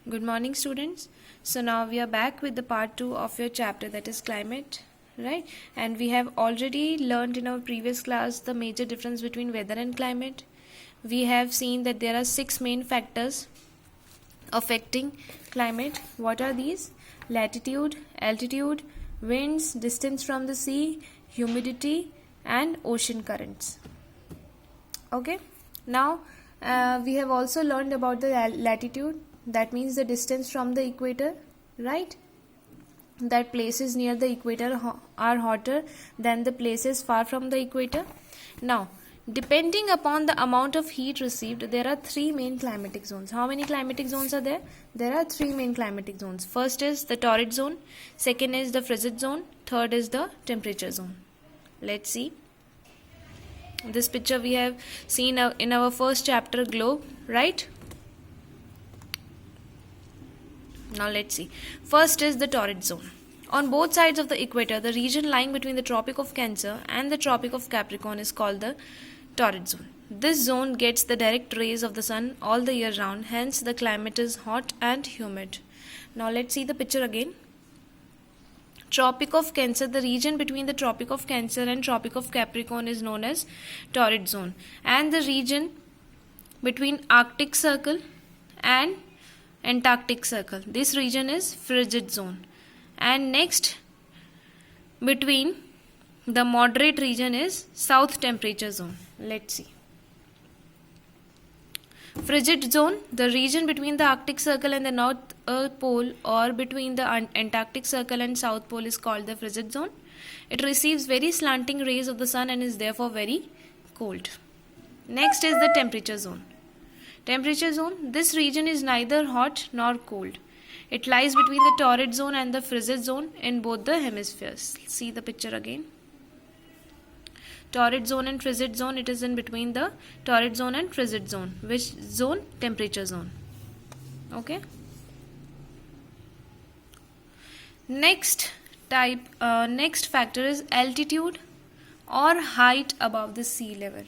Good morning, students. So now we are back with the part 2 of your chapter, that is climate, right? And we have already learned in our previous class the major difference between weather and climate. We have seen that there are 6 main factors affecting climate. What are these? Latitude, altitude, winds, distance from the sea, humidity, and ocean currents. Okay, now we have also learned about the latitude. That means the distance from the equator, right? That places near the equator are hotter than the places far from the equator. Now, depending upon the amount of heat received, there are 3 main climatic zones. How many climatic zones are there? There are 3 main climatic zones. First is the torrid zone, second is the frigid zone, third is the temperature zone. Let's see. This picture we have seen in our first chapter, globe, right? Now let's see. First is the torrid zone. On both sides of the equator, the region lying between the Tropic of Cancer and the Tropic of Capricorn is called the torrid zone. This zone gets the direct rays of the sun all the year round, hence the climate is hot and humid. Now let's see the picture again. Tropic of Cancer, the region between the Tropic of Cancer and Tropic of Capricorn is known as torrid zone, and the region between Arctic Circle and Antarctic Circle, this region is frigid zone, and next between the moderate region is south temperature zone. Let's see. Frigid zone, the region between the Arctic Circle and the North Pole, or between the Antarctic Circle and South Pole, is called the frigid zone. It receives very slanting rays of the sun and is therefore very cold. Next is the temperature zone. Temperature zone, this region is neither hot nor cold. It lies between the torrid zone and the frigid zone in both the hemispheres. See the picture again. Torrid zone and frigid zone, it is in between the torrid zone and frigid zone. Which zone? Temperature zone. Okay. Next factor is altitude or height above the sea level.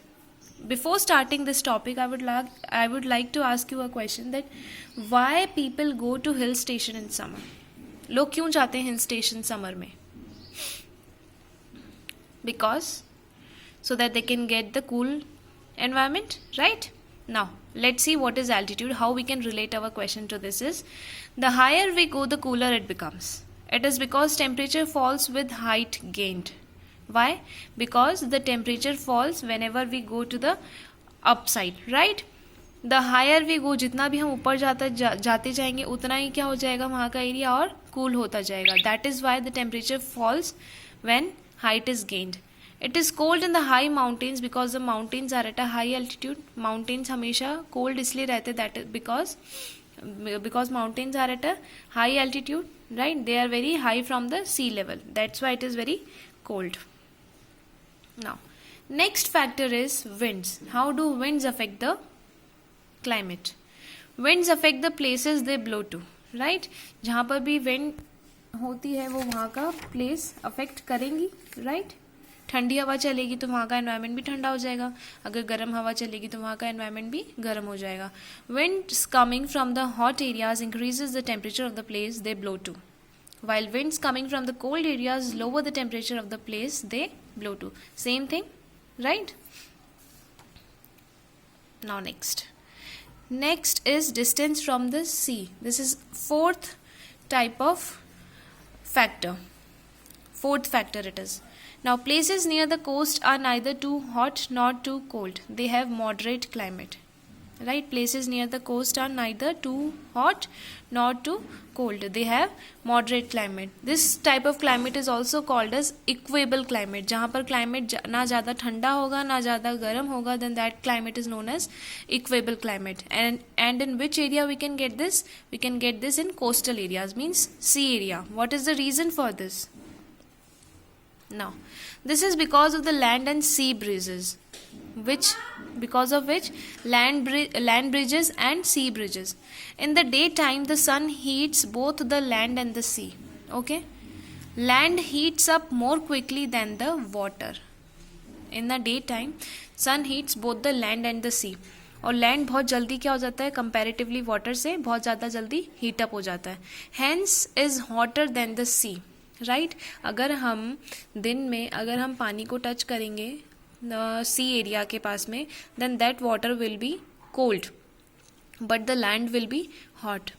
Before starting this topic, I would like to ask you a question, that why people go to hill station in summer? लोग क्यों जाते हैं hill station summer में? Because so that they can get the cool environment, right? Now let's see what is altitude. How we can relate our question to this is, the higher we go, the cooler it becomes. It is because temperature falls with height gained. Why? Because the temperature falls whenever we go to the upside, right? The higher we go, जितना भी हम ऊपर जाते जाएंगे उतना ही क्या हो जाएगा, वहाँ का एरिया और कूल होता जाएगा. That is why the temperature falls when height is gained. It is cold in the high mountains because the mountains are at a high altitude. Mountains हमेशा cold इसलिए रहते, that is because mountains are at a high altitude, right? They are very high from the sea level. That's why it is very cold. Now, next factor is winds. How do winds affect the climate? Winds affect the places they blow to, right? जहाँ पर भी wind होती है वो वहाँ का place affect करेंगी, right? ठंडी हवा चलेगी तो वहाँ का environment भी ठंडा हो जाएगा. अगर गर्म हवा चलेगी तो वहाँ का environment भी गर्म हो जाएगा. Winds coming from the hot areas increases the temperature of the place they blow to, while winds coming from the cold areas lower the temperature of the place they blow to. Same thing, right? Now next is distance from the sea. This is fourth factor it is. Now, places near the coast are neither too hot nor too cold. They have moderate climate, right? Places near the coast are neither too hot nor too cold. They have moderate climate. This type of climate is also called as equable climate. जहाँ पर climate ना ज़्यादा ठंडा होगा ना ज़्यादा गर्म होगा, then that climate is known as equable climate. And in which area we can get this? We can get this in coastal areas, means sea area. What is the reason for this? Now, this is because of the land and sea breezes, because of which land bridges and sea bridges. In the daytime, the sun heats both the land and the sea. Okay, land heats up more quickly than the water. In the daytime, sun heats both the land and the sea. और land बहुत जल्दी क्या हो जाता है, comparatively water से बहुत ज़्यादा जल्दी हीट अप हो जाता है. Hence is hotter than the sea, right. अगर हम दिन में अगर हम पानी को टच करेंगे सी एरिया के पास में, then that water will be cold, but the land will be hot.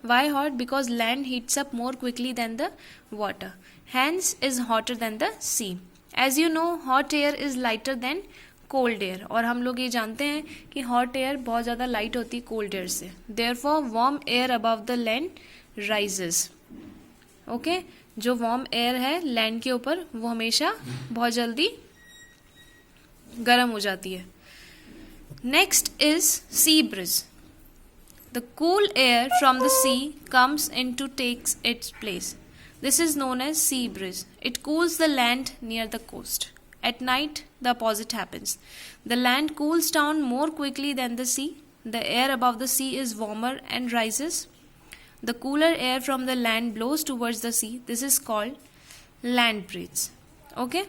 Why hot? Because land heats up more quickly than the water, hence is hotter than the sea. As you know, hot air is lighter than cold air, और हम लोग ये जानते हैं कि hot air बहुत ज़्यादा light होती है cold air से. Therefore warm air above the land rises. okay? जो warm air है land के ऊपर वो हमेशा बहुत जल्दी गर्म हो जाती है. Next is sea breeze. The cool air from the sea comes in to takes its place. This is known as sea breeze. It cools the land near the coast. At night, the opposite happens. The land cools down more quickly than the sea. The air above the sea is warmer and rises. The cooler air from the land blows towards the sea. This is called land breeze. Okay?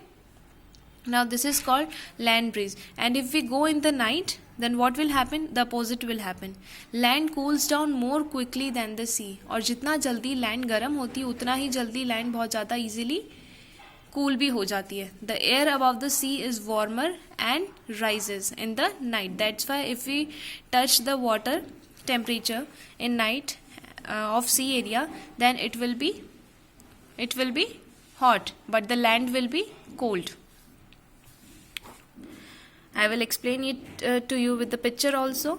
Now this is called land breeze. And if we go in the night, then what will happen? The opposite will happen. Land cools down more quickly than the sea. और जितना जल्दी land गर्म होती है उतना ही जल्दी land बहुत ज़्यादा easily cool भी हो जाती है. The air above the sea is warmer and rises in the night. That's why if we touch the water temperature in night of sea area, then it will be hot, but the land will be cold. I will explain it to you with the picture also.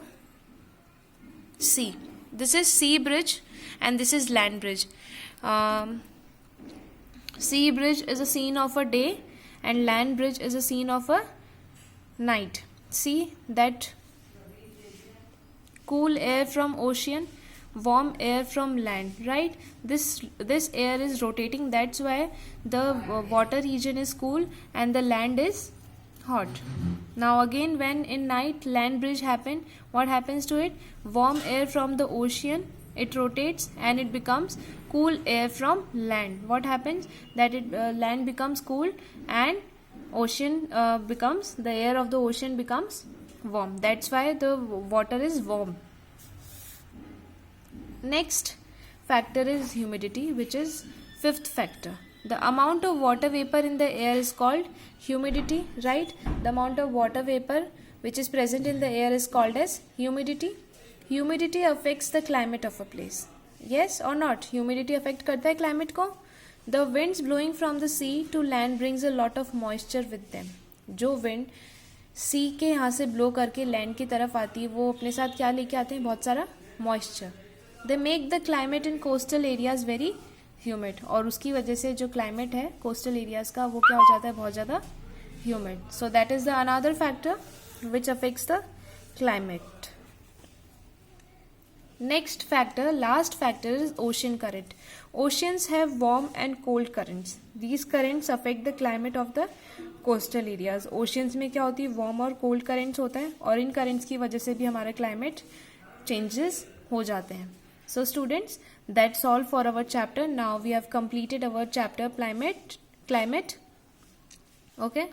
See, this is sea bridge and this is land bridge. Sea bridge is a scene of a day and land bridge is a scene of a night. See that cool air from ocean, warm air from land, right? This air is rotating, that's why the water region is cool and the land is hot. Now again, when in night land bridge happen, what happens to it? Warm air from the ocean, it rotates and it becomes cool air from land. What happens? That land becomes cool and ocean becomes, the air of the ocean becomes warm. That's why the water is warm. Next factor is humidity, which is fifth factor. The amount of water vapor in the air is called humidity, right? The amount of water vapor which is present in the air is called as humidity. Humidity affects the climate of a place. Yes or not? Humidity affect करता है climate को. The winds blowing from the sea to land brings a lot of moisture with them. जो wind sea के यहाँ से blow करके land की तरफ आती है वो अपने साथ क्या लेके आते हैं? बहुत सारा moisture. They make the climate in coastal areas very humid. और उसकी वजह से जो climate है coastal areas का वो क्या हो जाता है? बहुत ज़्यादा humid. So that is the another factor which affects the climate. Next factor, last factor is ocean current. Oceans have warm and cold currents. These currents affect the climate of the coastal areas. Oceans में क्या होती है? Warm और cold currents होता है और इन currents की वजह से भी हमारा climate changes हो जाते हैं. So students, that's all for our chapter. Now we have completed our chapter climate. Okay.